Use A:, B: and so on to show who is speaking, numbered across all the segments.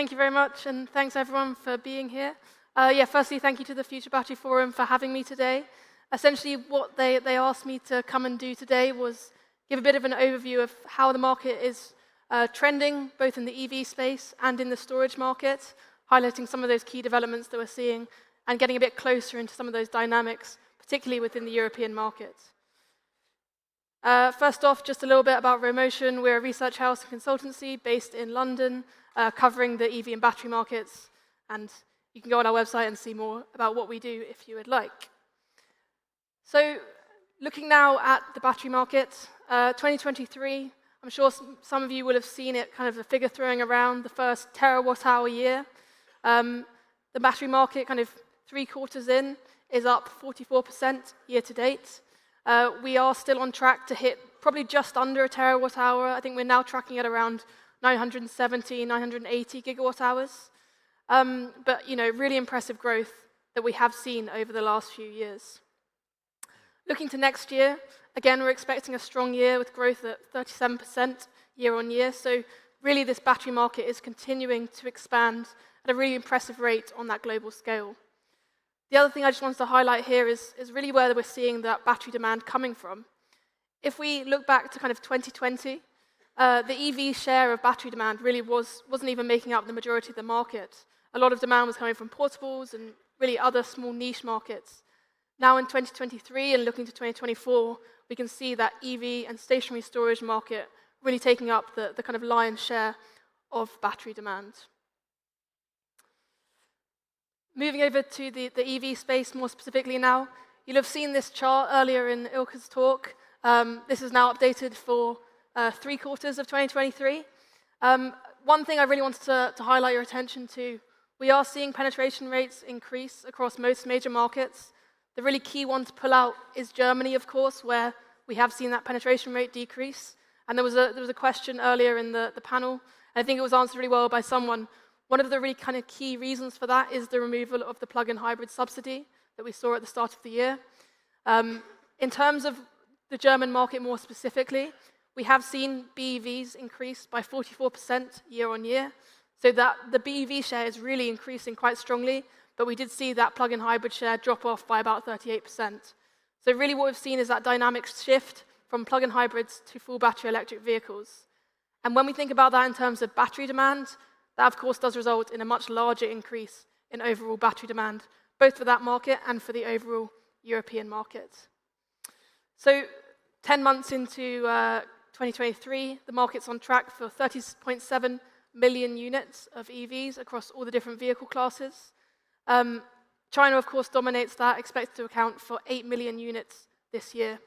A: Thank you very much, and thanks everyone for being here. Firstly, thank you to the Future Battery Forum for having me today. Essentially, what they asked me to come and do today was give a bit of an overview of how the market is trending, both in the EV space and in the storage market, highlighting some of those key developments that we're seeing, and getting a bit closer into some of those dynamics, particularly within the European market. First off, just a little bit about Rho Motion. We're a research house and consultancy based in London, covering the EV and battery markets, and you can go on our website and see more about what we do if you would like. So, looking now at the battery market, 2023, I'm sure some of you will have seen it, kind of a figure throwing around, the first terawatt-hour year. The battery market, kind of 3 quarters in, is up 44% year to date. We are still on track to hit probably just under a terawatt hour. I think we're now tracking at around 970, 980 gigawatt hours. But, really impressive growth that we have seen over the last few years. Looking to next year, again, we're expecting a strong year with growth at 37% year on year. So really, this battery market is continuing to expand at a really impressive rate on that global scale. The other thing I just wanted to highlight here is really where we're seeing that battery demand coming from. If we look back to kind of 2020, the EV share of battery demand really wasn't even making up the majority of the market. A lot of demand was coming from portables and really other small niche markets. Now in 2023 and looking to 2024, we can see that EV and stationary storage market really taking up the kind of lion's share of battery demand. Moving over to the EV space more specifically now, you'll have seen this chart earlier in Ilka's talk. This is now updated for 3 quarters of 2023. One thing I really wanted to highlight your attention to, we are seeing penetration rates increase across most major markets. The really key one to pull out is Germany, of course, where we have seen that penetration rate decrease. And there was a question earlier in the panel, and I think it was answered really well by someone. One of the really kind of key reasons for that is the removal of the plug-in hybrid subsidy that we saw at the start of the year. In terms of the German market more specifically, we have seen BEVs increase by 44% year on year, so that the BEV share is really increasing quite strongly, but we did see that plug-in hybrid share drop off by about 38%. So really what we've seen is that dynamic shift from plug-in hybrids to full battery electric vehicles. And when we think about that in terms of battery demand, that, of course, does result in a much larger increase in overall battery demand, both for that market and for the overall European market. So 10 months into 2023, the market's on track for 30.7 million units of EVs across all the different vehicle classes. China, of course, dominates that, expected to account for 8 million units this year.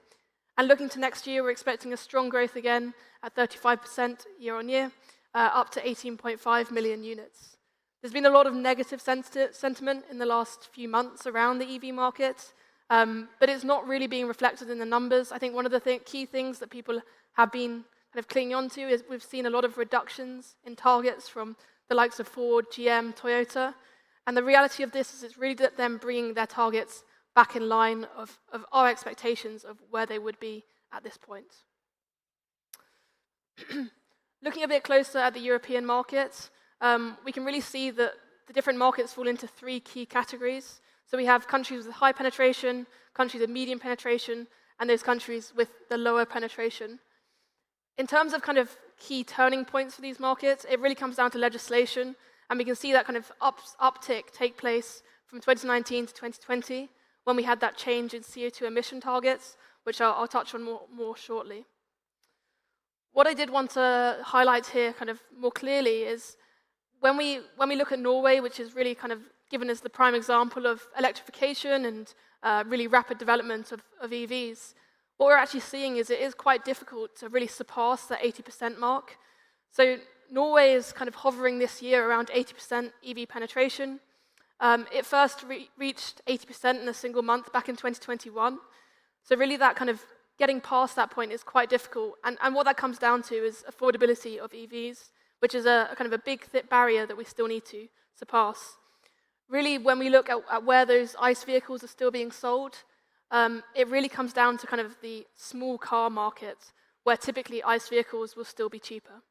A: And looking to next year, we're expecting a strong growth again at 35% year on year, up to 18.5 million units. There's been a lot of negative sentiment in the last few months around the EV market, but it's not really being reflected in the numbers. I think one of the key things that people have been kind of clinging on to is we've seen a lot of reductions in targets from the likes of Ford, GM, Toyota. And the reality of this is it's really them bringing their targets back in line of our expectations of where they would be at this point. Looking a bit closer at the European market, we can really see that the different markets fall into 3 key categories. So we have countries with high penetration, countries with medium penetration, and those countries with the lower penetration. In terms of kind of key turning points for these markets, it really comes down to legislation, and we can see that kind of uptick take place from 2019 to 2020, when we had that change in CO2 emission targets, which I'll touch on more shortly. What I did want to highlight here kind of more clearly is when we look at Norway, which is really kind of given as the prime example of electrification and really rapid development of EVs, what we're actually seeing is it is quite difficult to really surpass the 80% mark. So Norway is kind of hovering this year around 80% EV penetration. It first reached 80% in a single month back in 2021. So really that kind of getting past that point is quite difficult. And what that comes down to is affordability of EVs, which is a kind of a big, thick barrier that we still need to surpass. Really, when we look at where those ICE vehicles are still being sold, it really comes down to kind of the small car market, where typically ICE vehicles will still be cheaper.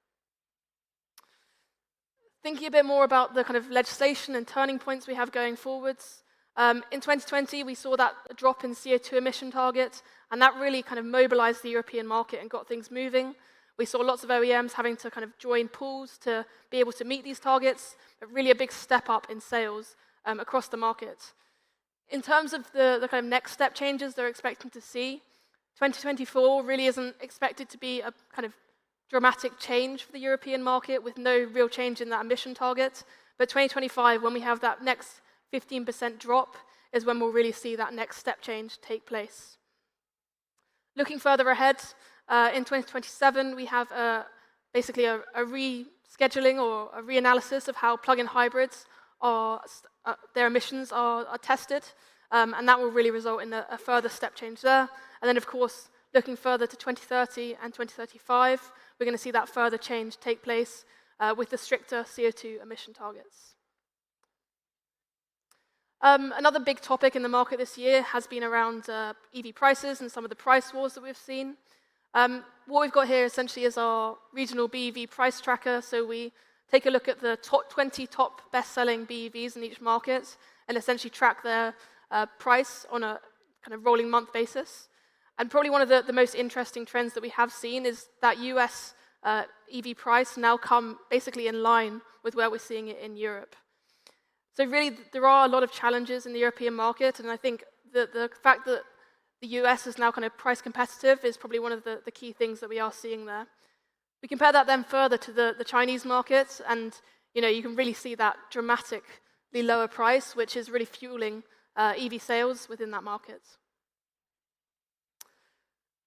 A: Thinking a bit more about the kind of legislation and turning points we have going forwards, in 2020 we saw that drop in CO2 emission targets, and that really kind of mobilized the European market and got things moving. We saw lots of OEMs having to kind of join pools to be able to meet these targets, but really a big step up in sales across the market. In terms of the kind of next step changes they're expecting to see, 2024 really isn't expected to be a kind of dramatic change for the European market with no real change in that emission target. But 2025, when we have that next 15% drop, is when we'll really see that next step change take place. Looking further ahead, in 2027, we have basically a rescheduling or a reanalysis of how plug-in hybrids their emissions are tested, and that will really result in a further step change there. And then, of course, looking further to 2030 and 2035, we're going to see that further change take place with the stricter CO2 emission targets. Another big topic in the market this year has been around EV prices and some of the price wars that we've seen. What we've got here essentially is our regional BEV price tracker. So we take a look at the top 20 best-selling BEVs in each market and essentially track their price on a kind of rolling month basis. And probably one of the most interesting trends that we have seen is that US EV price now come basically in line with where we're seeing it in Europe. So really, there are a lot of challenges in the European market, and I think that the fact that the US is now kind of price competitive is probably one of the key things that we are seeing there. We compare that then further to the Chinese market, and you can really see that dramatically lower price, which is really fueling EV sales within that market.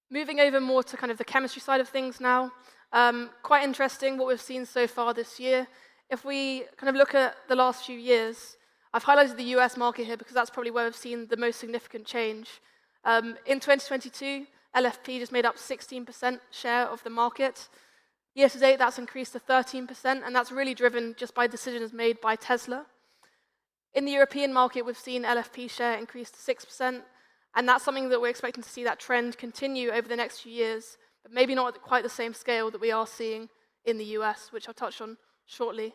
A: Moving over more to kind of the chemistry side of things now, quite interesting what we've seen so far this year. If we kind of look at the last few years, I've highlighted the US market here because that's probably where we've seen the most significant change. In 2022, LFP just made up 16% share of the market. Year to date, that's increased to 13%, and that's really driven just by decisions made by Tesla. In the European market, we've seen LFP share increase to 6%, and that's something that we're expecting to see that trend continue over the next few years, but maybe not at quite the same scale that we are seeing in the US, which I'll touch on shortly.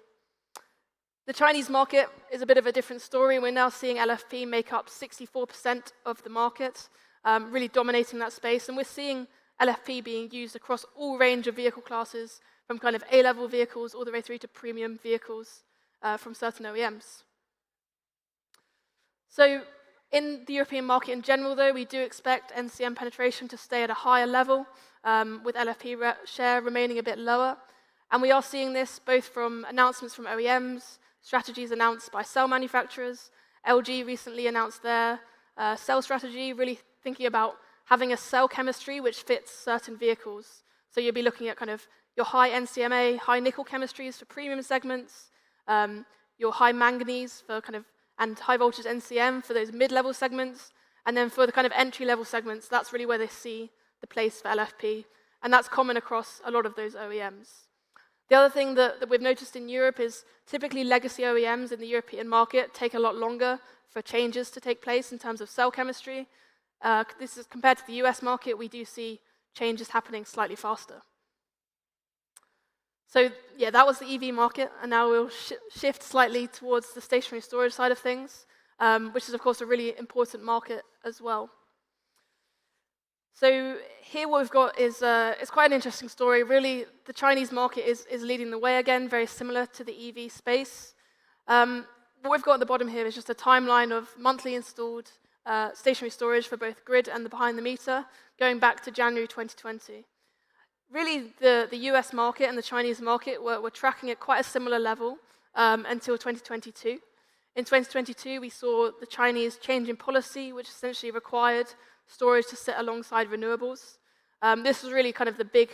A: The Chinese market is a bit of a different story. We're now seeing LFP make up 64% of the market, really dominating that space, and we're seeing LFP being used across all range of vehicle classes, from kind of A-level vehicles all the way through to premium vehicles from certain OEMs. So in the European market in general, though, we do expect NCM penetration to stay at a higher level, with LFP share remaining a bit lower. And we are seeing this both from announcements from OEMs, strategies announced by cell manufacturers. LG recently announced their cell strategy, really thinking about having a cell chemistry which fits certain vehicles. So you'll be looking at kind of your high NCMA, high nickel chemistries for premium segments, your high manganese for kind of, and high voltage NCM for those mid-level segments, and then for the kind of entry-level segments, that's really where they see the place for LFP, and that's common across a lot of those OEMs. The other thing that we've noticed in Europe is typically legacy OEMs in the European market take a lot longer for changes to take place in terms of cell chemistry. This is compared to the US market, we do see changes happening slightly faster. So yeah, that was the EV market, and now we'll shift slightly towards the stationary storage side of things, which is of course a really important market as well. So here what we've got is it's quite an interesting story. Really, the Chinese market is leading the way again, very similar to the EV space. What we've got at the bottom here is just a timeline of monthly installed stationary storage for both grid and the behind the meter, going back to January 2020. Really, the US market and the Chinese market were tracking at quite a similar level until 2022. In 2022, we saw the Chinese change in policy, which essentially required storage to sit alongside renewables. This was really kind of the big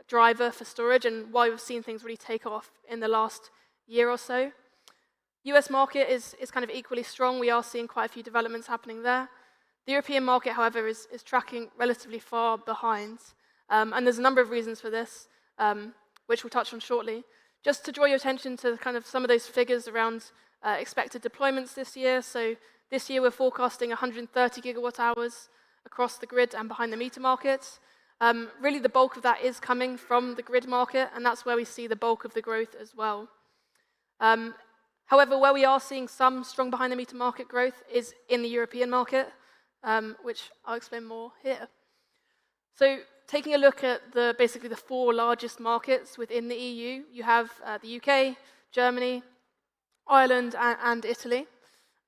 A: driver for storage and why we've seen things really take off in the last year or so. US market is kind of equally strong. We are seeing quite a few developments happening there. The European market, however, is tracking relatively far behind. And there's a number of reasons for this, which we'll touch on shortly. Just to draw your attention to kind of some of those figures around expected deployments this year. So this year we're forecasting 130 gigawatt hours across the grid and behind the meter markets. Really the bulk of that is coming from the grid market, and that's where we see the bulk of the growth as well. However, where we are seeing some strong behind-the-meter market growth is in the European market, which I'll explain more here. So taking a look at basically the 4 largest markets within the EU, you have the UK, Germany, Ireland, and Italy.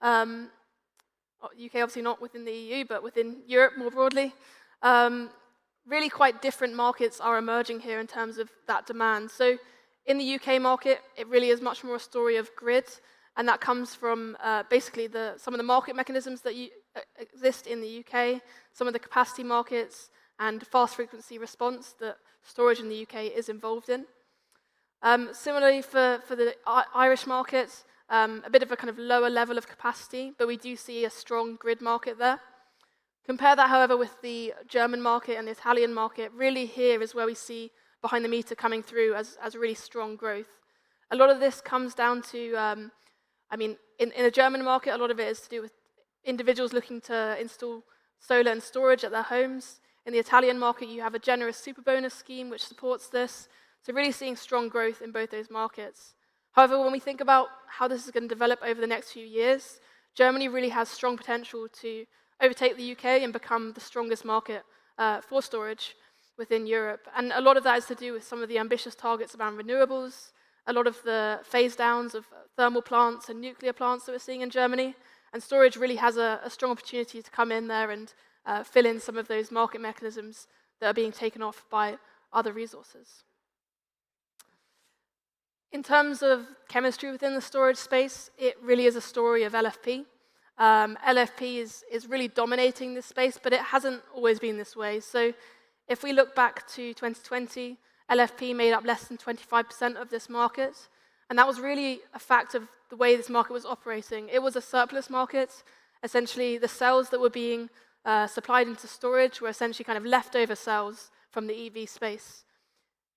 A: UK obviously not within the EU, but within Europe more broadly. Really quite different markets are emerging here in terms of that demand. So in the UK market, it really is much more a story of grid, and that comes from basically some of the market mechanisms that exist in the UK, some of the capacity markets, and fast frequency response that storage in the UK is involved in. Similarly for the Irish market, a bit of a kind of lower level of capacity, but we do see a strong grid market there. Compare that, however, with the German market and the Italian market. Really here is where we see behind the meter coming through as really strong growth. A lot of this comes down to, in the German market, a lot of it is to do with individuals looking to install solar and storage at their homes. In the Italian market, you have a generous super bonus scheme which supports this. So really seeing strong growth in both those markets. However, when we think about how this is going to develop over the next few years, Germany really has strong potential to overtake the UK and become the strongest market for storage within Europe. And a lot of that is to do with some of the ambitious targets around renewables, a lot of the phase downs of thermal plants and nuclear plants that we're seeing in Germany. And storage really has a strong opportunity to come in there and fill in some of those market mechanisms that are being taken off by other resources. In terms of chemistry within the storage space, it really is a story of LFP. LFP is really dominating this space, but it hasn't always been this way. So if we look back to 2020, LFP made up less than 25% of this market, and that was really a fact of the way this market was operating. It was a surplus market. Essentially, the cells that were being supplied into storage were essentially kind of leftover cells from the EV space.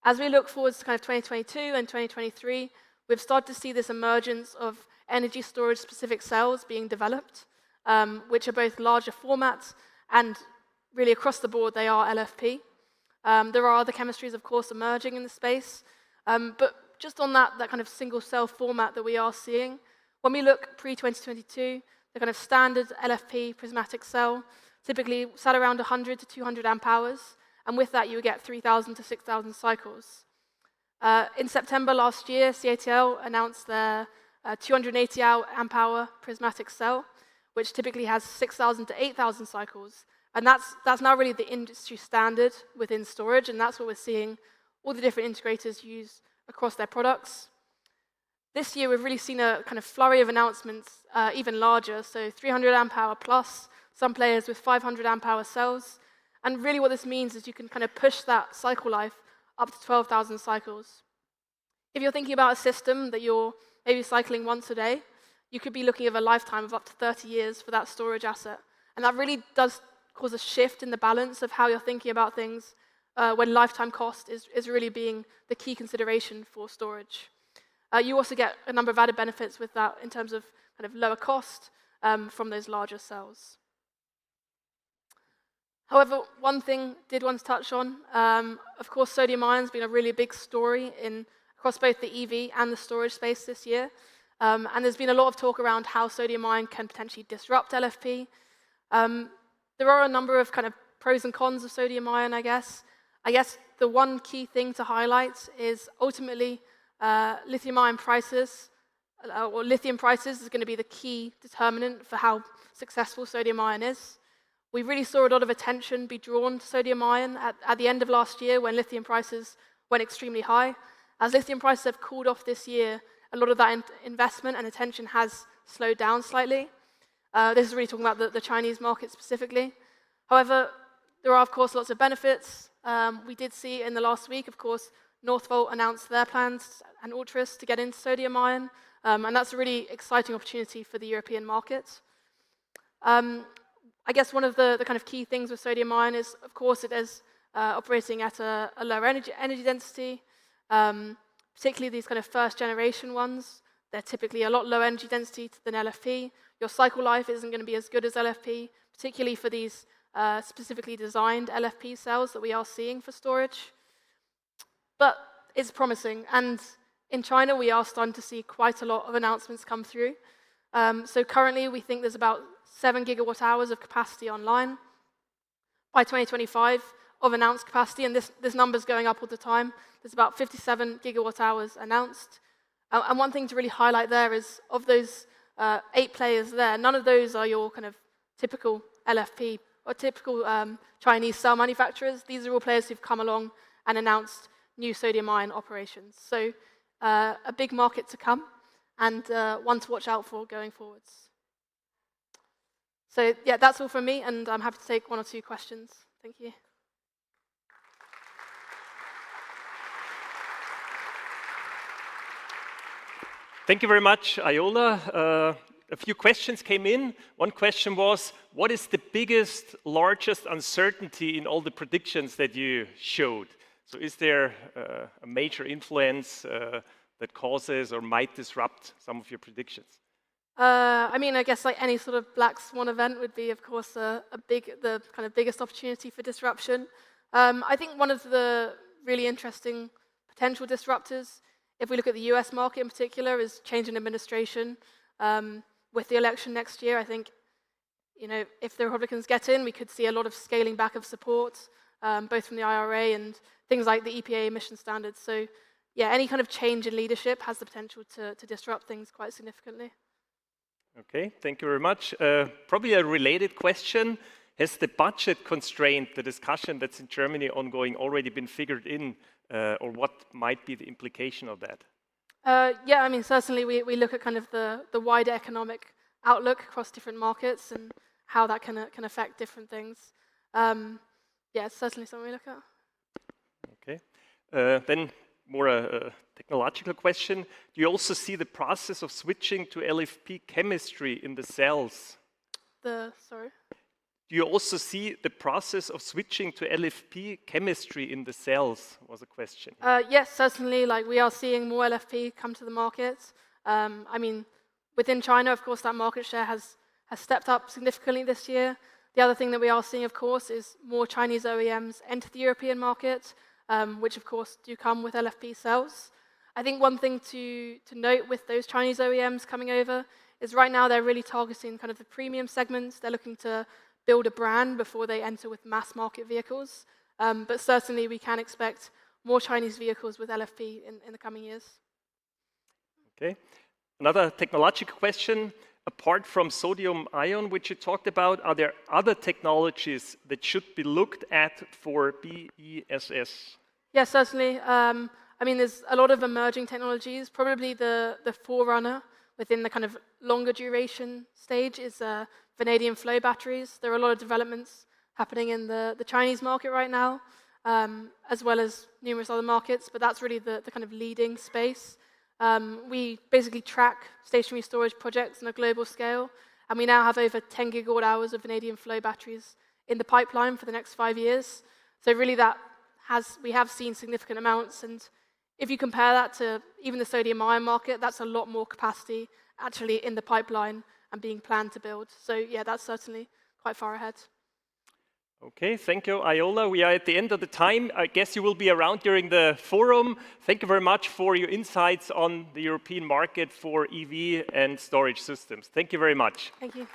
A: As we look forward to kind of 2022 and 2023, we've started to see this emergence of energy storage specific cells being developed, which are both larger formats and really across the board they are LFP. There are other chemistries, of course, emerging in the space, but just on that kind of single cell format that we are seeing, when we look pre-2022, the kind of standard LFP prismatic cell typically sat around 100 to 200 amp hours, and with that you would get 3,000 to 6,000 cycles. In September last year, CATL announced their 280 amp hour prismatic cell, which typically has 6,000 to 8,000 cycles. And that's now really the industry standard within storage, and that's what we're seeing all the different integrators use across their products. This year, we've really seen a kind of flurry of announcements, even larger, so 300 amp hour plus, some players with 500 amp hour cells. And really what this means is you can kind of push that cycle life up to 12,000 cycles. If you're thinking about a system that you're maybe cycling once a day, you could be looking at a lifetime of up to 30 years for that storage asset. And that really does cause a shift in the balance of how you're thinking about things when lifetime cost is really being the key consideration for storage. You also get a number of added benefits with that in terms of kind of lower cost from those larger cells. However, one thing I did want to touch on, of course, sodium ion has been a really big story across both the EV and the storage space this year. And there's been a lot of talk around how sodium ion can potentially disrupt LFP. There are a number of kind of pros and cons of sodium ion, I guess. I guess the one key thing to highlight is ultimately lithium ion prices, or lithium prices is going to be the key determinant for how successful sodium ion is. We really saw a lot of attention be drawn to sodium ion at the end of last year when lithium prices went extremely high. As lithium prices have cooled off this year, a lot of that investment and attention has slowed down slightly. This is really talking about the Chinese market specifically. However, there are, of course, lots of benefits. We did see in the last week, of course, Northvolt announced their plans and Ultras to get into sodium ion, and that's a really exciting opportunity for the European market. I guess one of the kind of key things with sodium ion is, of course, it is operating at a lower energy density, particularly these kind of first generation ones. They're typically a lot lower energy density than LFP. Your cycle life isn't going to be as good as LFP, particularly for these specifically designed LFP cells that we are seeing for storage. But it's promising, and In China, we are starting to see quite a lot of announcements come through. So currently, we think there's about 7 gigawatt hours of capacity online by 2025 of announced capacity, and this number's going up all the time. There's about 57 gigawatt hours announced. And one thing to really highlight there is, of those 8 players there, none of those are your kind of typical LFP or typical Chinese cell manufacturers. These are all players who've come along and announced new sodium-ion operations. So a big market to come, and one to watch out for going forwards. So yeah, that's all from me, and I'm happy to take 1 or 2 questions. Thank you.
B: Thank you very much, Iola. A few questions came in. One question was, what is the biggest, largest uncertainty in all the predictions that you showed? So is there a major influence that causes or might disrupt some of your predictions?
A: I mean, I guess like any sort of black swan event would be, of course, the kind of biggest opportunity for disruption. I think one of the really interesting potential disruptors, if we look at the US market in particular, is change in administration. With the election next year, I think, if the Republicans get in, we could see a lot of scaling back of support, both from the IRA and things like the EPA emission standards. So yeah, any kind of change in leadership has the potential to disrupt things quite significantly.
B: Okay, thank you very much. Probably a related question. Has the budget constraint, the discussion that's in Germany ongoing, already been figured in, or what might be the implication of that?
A: Yeah, I mean, certainly we look at kind of the wider economic outlook across different markets and how that can affect different things. Yeah, it's certainly something we look at.
B: Okay. Then more a technological question. Do you also see the process of switching to LFP chemistry in the cells?
A: Sorry?
B: Do you also see the process of switching to LFP chemistry in the cells, was a question.
A: Yes, certainly. Like, we are seeing more LFP come to the market. I mean, within China, of course, that market share has stepped up significantly this year. The other thing that we are seeing, of course, is more Chinese OEMs enter the European market, which, of course, do come with LFP cells. I think one thing to note with those Chinese OEMs coming over is right now they're really targeting kind of the premium segments. They're looking to build a brand before they enter with mass market vehicles. But certainly we can expect more Chinese vehicles with LFP in the coming years.
B: Okay. Another technological question. Apart from sodium ion, which you talked about, are there other technologies that should be looked at for BESS?
A: Yeah, certainly. I mean, there's a lot of emerging technologies. Probably the forerunner within the kind of longer duration stage is vanadium flow batteries. There are a lot of developments happening in the Chinese market right now, as well as numerous other markets, but that's really the kind of leading space. We basically track stationary storage projects on a global scale, and we now have over 10 gigawatt hours of vanadium flow batteries in the pipeline for the next 5 years. So really we have seen significant amounts, and if you compare that to even the sodium-ion market, that's a lot more capacity actually in the pipeline and being planned to build. So yeah, that's certainly quite far ahead.
B: Okay, thank you, Iola. We are at the end of the time. I guess you will be around during the forum. Thank you very much for your insights on the European market for EV and storage systems. Thank you very much.
A: Thank you.